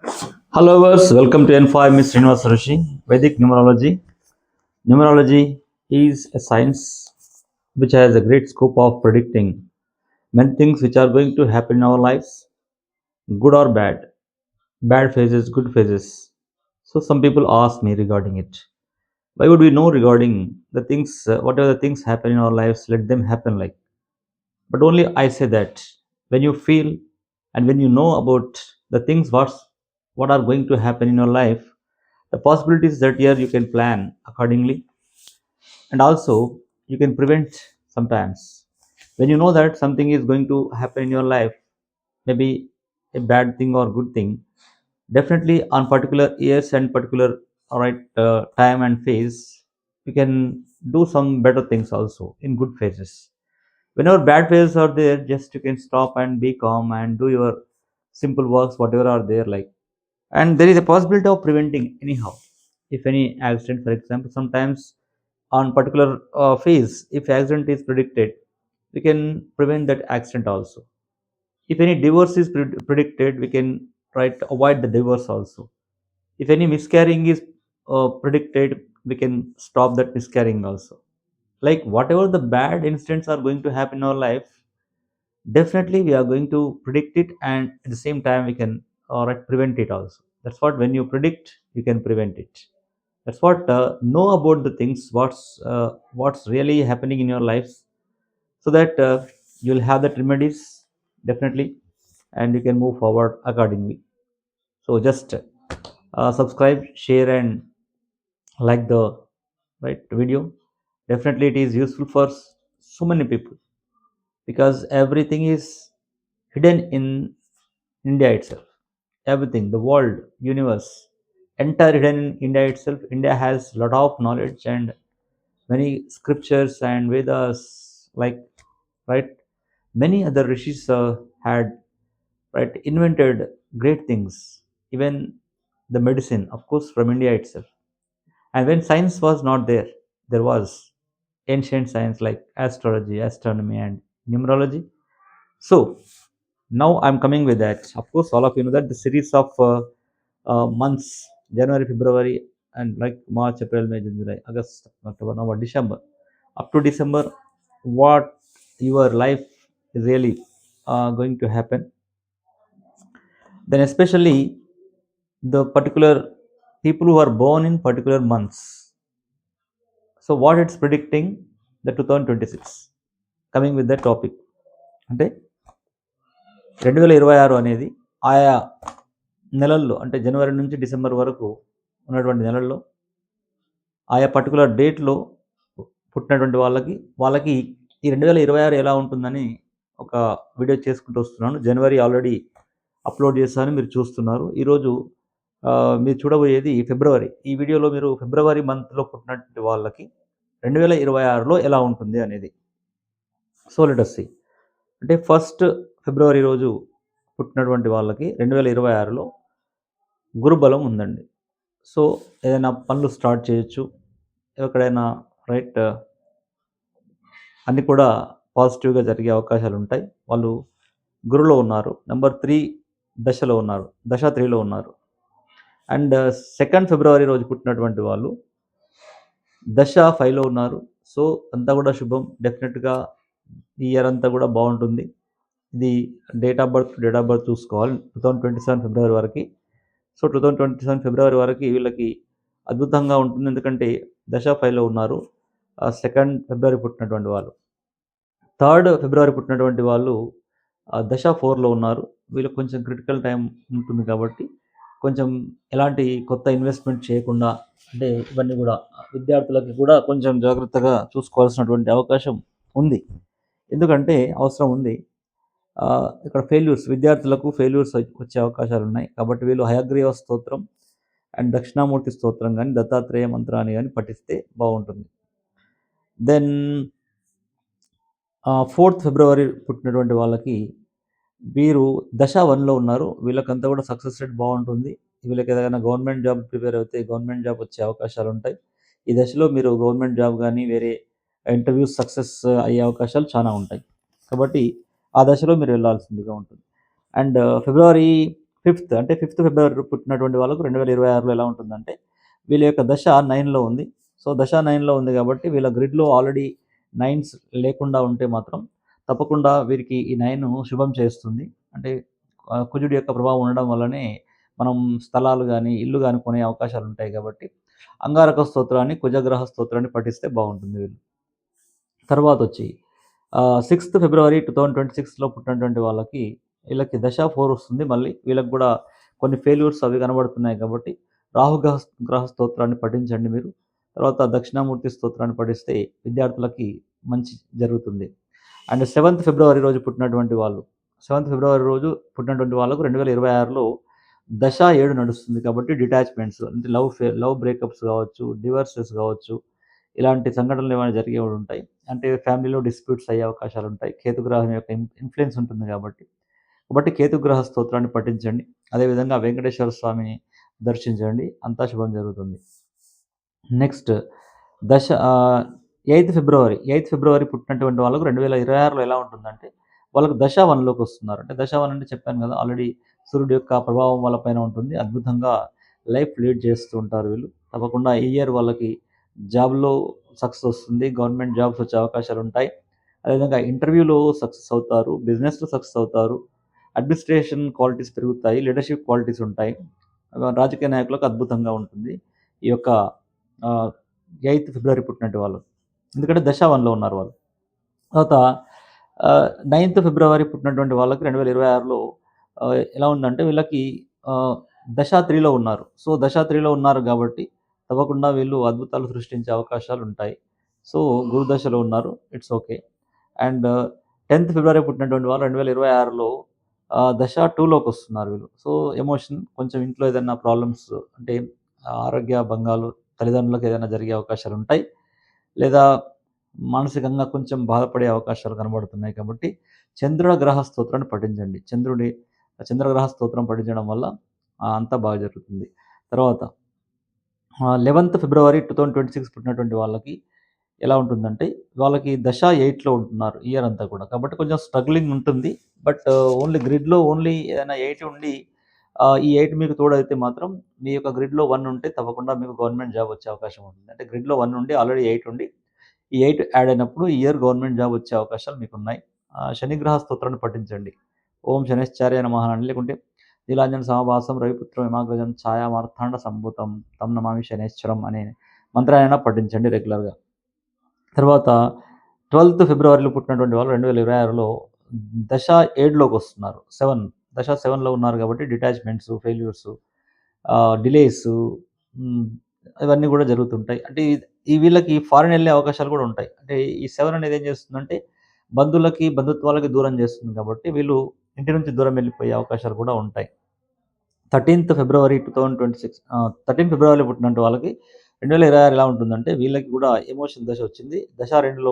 Hello, viewers. Welcome to N5 Miss Srinivas Rishi. Vedic numerology. Numerology is a science which has a great scope of predicting many things which are going to happen in our lives, good or bad phases, good phases. So, some people ask me regarding it. Why would we know regarding the things, whatever the things happen in our lives, let them happen like. But only I say that when you feel and when you know about the things what are going to happen in your life, the possibilities that year you can plan accordingly, and also you can prevent sometimes when you know that something is going to happen in your life, maybe a bad thing or good thing. Definitely on particular years and particular all right time and phase, you can do some better things also in good phases. Whenever bad phases are there, just you can stop and be calm and do your simple works whatever are there like. And there is a possibility of preventing anyhow if any accident, for example, sometimes on particular phase, if accident is predicted, we can prevent that accident also. If any divorce is predicted, we can try to avoid the divorce also. If any miscarrying is predicted, we can stop that miscarrying also. Like whatever the bad incidents are going to happen in our life, definitely we are going to predict it, and at the same time we can prevent it also. That's what, when you predict you can prevent it. That's what, know about the things what's really happening in your lives, so that you'll have that remedies definitely, and you can move forward accordingly. So just subscribe, share, and like the right video. Definitely it is useful for so many people, because everything is hidden in India itself. Everything, the world, universe, entire hidden in India itself. India has lot of knowledge and many scriptures and Vedas, like right. Many other rishis had right invented great things, even the medicine, of course, from India itself. And when science was not there, there was ancient science like astrology, astronomy, and numerology. So now I'm coming with that. Of course, all of you know that the series of months, January, February, and like March, April, May, June, July, August, October, November, December. Up to December, what your life is really going to happen. Then especially the particular people who are born in particular months. So what it's predicting the 2026, coming with the topic. అంటే 2026 అనేది ఆయా నెలల్లో, అంటే జనవరి నుంచి December వరకు ఉన్నటువంటి నెలల్లో ఆయా పర్టికులర్ డేట్లో పుట్టినటువంటి వాళ్ళకి ఈ 2026 ఎలా ఉంటుందని ఒక వీడియో చేసుకుంటూ వస్తున్నాను. జనవరి ఆల్రెడీ అప్లోడ్ చేశాను, మీరు చూస్తున్నారు. ఈరోజు మీరు చూడబోయేది ఫిబ్రవరి. ఈ వీడియోలో మీరు ఫిబ్రవరి మంత్లో పుట్టినటువంటి వాళ్ళకి 2026లో ఎలా ఉంటుంది అనేది. So let us see. అంటే ఫస్ట్ ఫిబ్రవరి రోజు పుట్టినటువంటి వాళ్ళకి 2026లో గురుబలం ఉందండి. సో ఏదైనా పనులు స్టార్ట్ చేయొచ్చు, ఎక్కడైనా రైట్ అన్నీ కూడా పాజిటివ్గా జరిగే అవకాశాలు ఉంటాయి. వాళ్ళు గురులో ఉన్నారు. నెంబర్ 3 దశలో ఉన్నారు, దశ 3లో ఉన్నారు. అండ్ సెకండ్ ఫిబ్రవరి రోజు పుట్టినటువంటి వాళ్ళు దశ 5లో ఉన్నారు. సో అంతా కూడా శుభం. డెఫినెట్గా ఈ ఇయర్ అంతా కూడా బాగుంటుంది. ఇది డేట్ ఆఫ్ బర్త్ చూసుకోవాలి 2027 ఫిబ్రవరి వరకు. సో 2027 ఫిబ్రవరి వరకు వీళ్ళకి అద్భుతంగా ఉంటుంది, ఎందుకంటే దశ 5లో ఉన్నారు. సెకండ్ ఫిబ్రవరి పుట్టినటువంటి వాళ్ళు. థర్డ్ ఫిబ్రవరి పుట్టినటువంటి వాళ్ళు దశ 4లో ఉన్నారు. వీళ్ళకి కొంచెం క్రిటికల్ టైం ఉంటుంది, కాబట్టి కొంచెం ఎలాంటి కొత్త ఇన్వెస్ట్మెంట్ చేయకుండా, అంటే ఇవన్నీ కూడా విద్యార్థులకి కూడా కొంచెం జాగ్రత్తగా చూసుకోవాల్సినటువంటి అవకాశం ఉంది. ఎందుకంటే అవసరం ఉంది. ఇక్కడ విద్యార్థులకు ఫెయిల్యూర్స్ వచ్చే అవకాశాలు ఉన్నాయి. కాబట్టి వీళ్ళు హయగ్రీవ స్తోత్రం అండ్ దక్షిణామూర్తి స్తోత్రం కానీ, దత్తాత్రేయ మంత్రాన్ని కానీ పఠిస్తే బాగుంటుంది. దెన్ 4th ఫిబ్రవరి పుట్టినటువంటి వాళ్ళకి వీరు దశ 1లో ఉన్నారు. వీళ్ళకంతా కూడా సక్సెస్ రేట్ బాగుంటుంది. వీళ్ళకి ఏదైనా గవర్నమెంట్ జాబ్ ప్రిపేర్ అయితే గవర్నమెంట్ జాబ్ వచ్చే అవకాశాలు ఉంటాయి. ఈ దశలో మీరు గవర్నమెంట్ జాబ్ కానీ వేరే ఇంటర్వ్యూస్ సక్సెస్ అయ్యే అవకాశాలు చాలా ఉంటాయి. కాబట్టి ఆ దశలో మీరు వెళ్ళాల్సిందిగా ఉంటుంది. అండ్ ఫిబ్రవరి ఫిఫ్త్ ఫిబ్రవరి పుట్టినటువంటి వాళ్ళకు 2026లో ఎలా ఉంటుందంటే వీళ్ళ యొక్క దశ 9లో ఉంది. సో దశ 9లో ఉంది కాబట్టి వీళ్ళ గ్రిడ్లో ఆల్రెడీ 9స్ లేకుండా ఉంటే మాత్రం తప్పకుండా వీరికి ఈ 9 శుభం చేస్తుంది. అంటే కుజుడి యొక్క ప్రభావం ఉండడం వల్లనే మనం స్థలాలు కానీ ఇల్లు కానీ కొనే అవకాశాలు ఉంటాయి కాబట్టి అంగారక స్తోత్రాన్ని, కుజగ్రహ స్తోత్రాన్ని పఠిస్తే బాగుంటుంది వీళ్ళు. తర్వాత వచ్చి 6th ఫిబ్రవరి 2026లో పుట్టినటువంటి వాళ్ళకి వీళ్ళకి దశ 4 వస్తుంది. మళ్ళీ వీళ్ళకి కూడా కొన్ని ఫెయిల్యూర్స్ అవి కనబడుతున్నాయి కాబట్టి గ్రహ స్తోత్రాన్ని పఠించండి మీరు. తర్వాత దక్షిణామూర్తి స్తోత్రాన్ని పఠిస్తే విద్యార్థులకి మంచి జరుగుతుంది. అండ్ 7th ఫిబ్రవరి రోజు పుట్టినటువంటి వాళ్ళు 7th ఫిబ్రవరి రోజు పుట్టినటువంటి వాళ్ళకు 2026లో దశ 7 నడుస్తుంది కాబట్టి డిటాచ్మెంట్స్ అంటే లవ్ బ్రేకప్స్ కావచ్చు, డివర్సెస్ కావచ్చు, ఇలాంటి సంఘటనలు ఏమైనా జరిగే ఉంటాయి. అంటే ఫ్యామిలీలో డిస్ప్యూట్స్ అయ్యే అవకాశాలు ఉంటాయి. కేతుగ్రహం యొక్క ఇన్ఫ్లుయెన్స్ ఉంటుంది కాబట్టి కేతుగ్రహ స్తోత్రాన్ని పఠించండి. అదేవిధంగా వెంకటేశ్వర స్వామిని దర్శించండి. అంతా శుభం జరుగుతుంది. నెక్స్ట్ దశ 8th ఫిబ్రవరి పుట్టినటువంటి వాళ్ళకు 2026లో ఎలా ఉంటుందంటే వాళ్ళకు దశ 1లోకి వస్తున్నారు. అంటే దశ 1 అంటే చెప్పాను కదా ఆల్రెడీ సూర్యుడి యొక్క ప్రభావం వాళ్ళ పైన ఉంటుంది. అద్భుతంగా లైఫ్ లీడ్ చేస్తూ ఉంటారు వీళ్ళు. తప్పకుండా ఈ ఇయర్ వాళ్ళకి జాబ్‌లో సక్సెస్ వస్తుంది. గవర్నమెంట్ జాబ్స్ వచ్చే అవకాశాలు ఉంటాయి. అదేవిధంగా ఇంటర్వ్యూలో సక్సెస్ అవుతారు. బిజినెస్‌లో సక్సెస్ అవుతారు. అడ్మినిస్ట్రేషన్ క్వాలిటీస్ పెరుగుతాయి. లీడర్‌షిప్ క్వాలిటీస్ ఉంటాయి. రాజకీయ నాయకులకు అద్భుతంగా ఉంటుంది. ఈ యొక్క 8th ఫిబ్రవరి పుట్టినటువంటి వాళ్ళు. ఎందుకంటే దశ 1లో ఉన్నారు వాళ్ళు. తర్వాత 9th ఫిబ్రవరి పుట్టినటువంటి వాళ్ళకి 2026లో ఎలా ఉందంటే వీళ్ళకి దశ 3లో ఉన్నారు. సో దశ 3లో ఉన్నారు కాబట్టి తప్పకుండా వీళ్ళు అద్భుతాలు సృష్టించే అవకాశాలు ఉంటాయి. సో గురు దశలో ఉన్నారు. It's okay. అండ్ 10th ఫిబ్రవరి పుట్టినటువంటి వాళ్ళు 2026లో దశ 2లోకి వస్తున్నారు వీళ్ళు. సో ఎమోషన్ కొంచెం ఇంట్లో ఏదైనా ప్రాబ్లమ్స్ అంటే ఆరోగ్య భంగాలు, తల్లిదండ్రులకు ఏదైనా జరిగే అవకాశాలు ఉంటాయి. లేదా మానసికంగా కొంచెం బాధపడే అవకాశాలు కనబడుతున్నాయి కాబట్టి చంద్రగ్రహ స్తోత్రాన్ని పఠించండి. చంద్రగ్రహ స్తోత్రం పఠించడం వల్ల అంతా బాగా జరుగుతుంది. తర్వాత 11th ఫిబ్రవరి 2026 పుట్టినటువంటి వాళ్ళకి ఎలా ఉంటుందంటే వాళ్ళకి దశ 8లో ఉంటున్నారు ఇయర్ అంతా కూడా. కాబట్టి కొంచెం స్ట్రగ్లింగ్ ఉంటుంది. బట్ ఓన్లీ గ్రిడ్‌లో ఏదైనా 8 ఉండి ఈ 8 మీకు తోడైతే మాత్రం మీ యొక్క గ్రిడ్‌లో 1 ఉంటే తప్పకుండా మీకు గవర్నమెంట్ జాబ్ వచ్చే అవకాశం ఉంటుంది. అంటే గ్రిడ్‌లో 1 ఉండి ఆల్రెడీ 8 ఉండి ఈ 8 యాడ్ అయినప్పుడు ఈ ఇయర్ గవర్నమెంట్ జాబ్ వచ్చే అవకాశాలు మీకున్నాయి. శనిగ్రహ స్తోత్రాన్ని పఠించండి. ఓం శనైశ్చర్యాయ నమః అని లేకుంటే నీలాంజన సమభాసం రవిపుత్రం హిమాగ్రజం ఛాయా మార్తాండ సంభూతం తం నమామి శనైశ్వరం అనే మంత్రాన్నైనా పఠించండి రెగ్యులర్‌గా. తర్వాత 12th ఫిబ్రవరిలో పుట్టినటువంటి వాళ్ళు 2026లో దశ 7లోకి వస్తున్నారు. దశ 7లో ఉన్నారు కాబట్టి డిటాచ్మెంట్స్, ఫెయిల్యూర్స్, డిలేస్ ఇవన్నీ కూడా జరుగుతుంటాయి. అంటే ఈ వీళ్ళకి ఫారిన్ వెళ్ళే అవకాశాలు కూడా ఉంటాయి. అంటే ఈ 7 అనేది ఏం చేస్తుందంటే బంధుత్వాలకి దూరం చేస్తుంది కాబట్టి వీళ్ళు ఇంటి నుంచి దూరం వెళ్ళిపోయే అవకాశాలు కూడా ఉంటాయి. 13th ఫిబ్రవరి 2026 13 ఫిబ్రవరిలో పుట్టినటువంటి వాళ్ళకి 2026 ఎలా ఉంటుందంటే వీళ్ళకి కూడా ఎమోషన్ దశ వచ్చింది. దశ 2లోకి